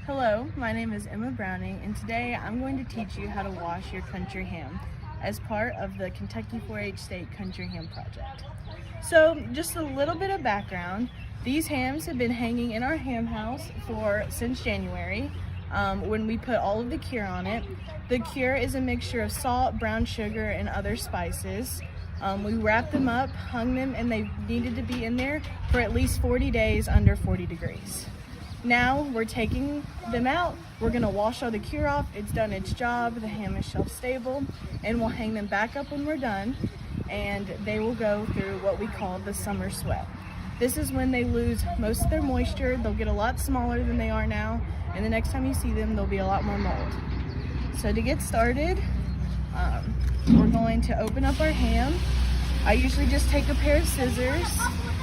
Hello, my name is Emma Browning, and today I'm going to teach you how to wash your country ham as part of the Kentucky 4-H State Country Ham Project. So, just a little bit of background. These hams have been hanging in our ham house since January when we put all of the cure on it. The cure is a mixture of salt, brown sugar, and other spices. We wrapped them up, hung them, and they needed to be in there for at least 40 days under 40 degrees. Now we're taking them out. We're gonna wash all the cure off. It's done its job. The ham is shelf stable, and we'll hang them back up when we're done, and they will go through what we call the summer sweat. This is when they lose most of their moisture. They'll get a lot smaller than they are now, and the next time you see them, there'll be a lot more mold. So to get started, we're going to open up our ham. I usually just take a pair of scissors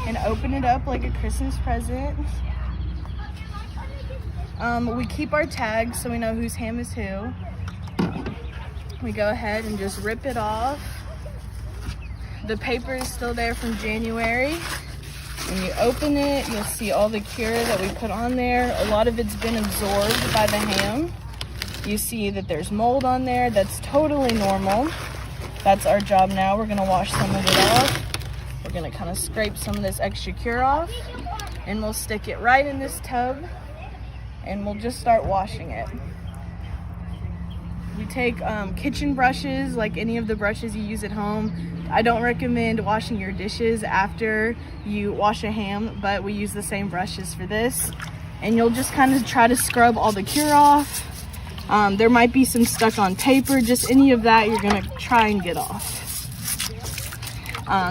and open it up like a Christmas present. We keep our tags so we know whose ham is who. We go ahead and just rip it off. The paper is still there from January. When you open it, you'll see all the cure that we put on there. A lot of it's been absorbed by the ham. You see that there's mold on there. That's totally normal. That's our job now. We're gonna wash some of it off. We're gonna kind of scrape some of this extra cure off, and we'll stick it right in this tub, and we'll just start washing it. We take kitchen brushes, like any of the brushes you use at home. I don't recommend washing your dishes after you wash a ham, but we use the same brushes for this. And you'll just kind of try to scrub all the cure off. There might be some stuck on paper, just any of that you're gonna try and get off.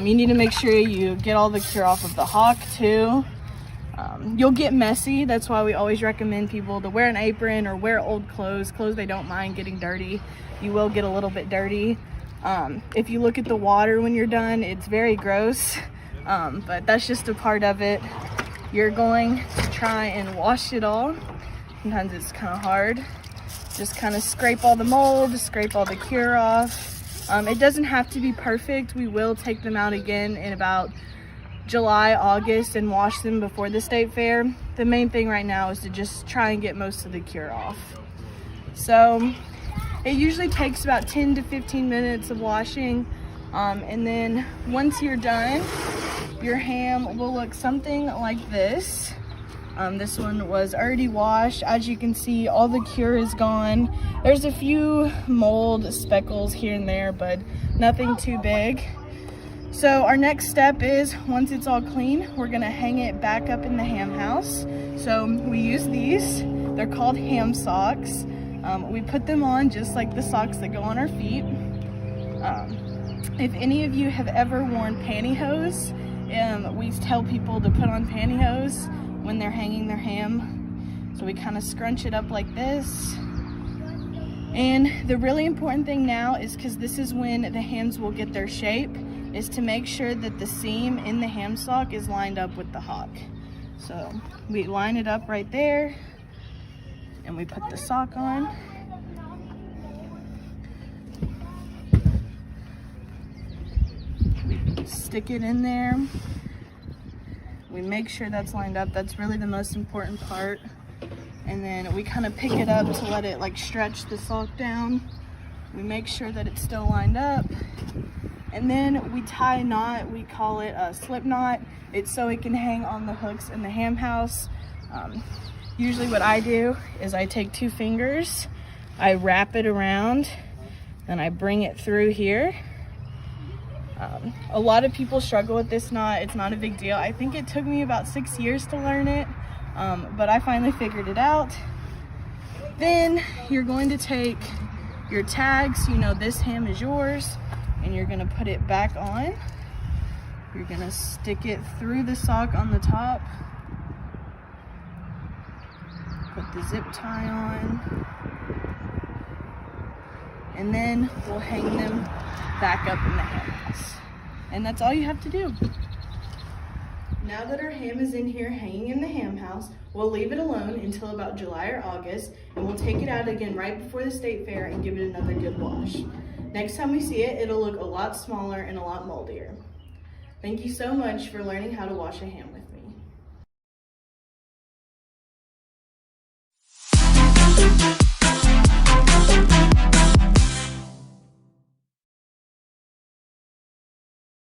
You need to make sure you get all the cure off of the hock too. You'll get messy. That's why we always recommend people to wear an apron or wear old clothes they don't mind getting dirty. You will get a little bit dirty. If you look at the water when you're done, it's very gross, but that's just a part of it. You're going to try and wash it all. Sometimes it's kind of hard. Just kind of scrape all the mold, scrape all the cure off. It doesn't have to be perfect. We will take them out again in about July, August, and wash them before the state fair. The main thing right now is to just try and get most of the cure off. So it usually takes about 10 to 15 minutes of washing, and then once you're done, your ham will look something like this. This one was already washed. As you can see, all the cure is gone. There's a few mold speckles here and there, but nothing too big. So our next step is, once it's all clean, we're gonna hang it back up in the ham house. So we use these. They're called ham socks. We put them on just like the socks that go on our feet. If any of you have ever worn pantyhose, we tell people to put on pantyhose when they're hanging their ham. So we kind of scrunch it up like this. And the really important thing now is, because this is when the hams will get their shape, is to make sure that the seam in the ham sock is lined up with the hock. So we line it up right there, and we put the sock on. Stick it in there. We make sure that's lined up. That's really the most important part. And then we kind of pick it up to let it like stretch the sock down. We make sure that it's still lined up. And then we tie a knot. We call it a slip knot. It's so it can hang on the hooks in the ham house. Usually what I do is I take 2 fingers, I wrap it around, and I bring it through here. A lot of people struggle with this knot. It's not a big deal. I think it took me about 6 years to learn it, but I finally figured it out. Then you're going to take your tag, so you know this ham is yours, and you're gonna put it back on. You're gonna stick it through the sock on the top. Put the zip tie on. And then we'll hang them back up in the ham house. And that's all you have to do. Now that our ham is in here hanging in the ham house, we'll leave it alone until about July or August, and we'll take it out again right before the state fair and give it another good wash. Next time we see it, it'll look a lot smaller and a lot moldier. Thank you so much for learning how to wash a ham with me.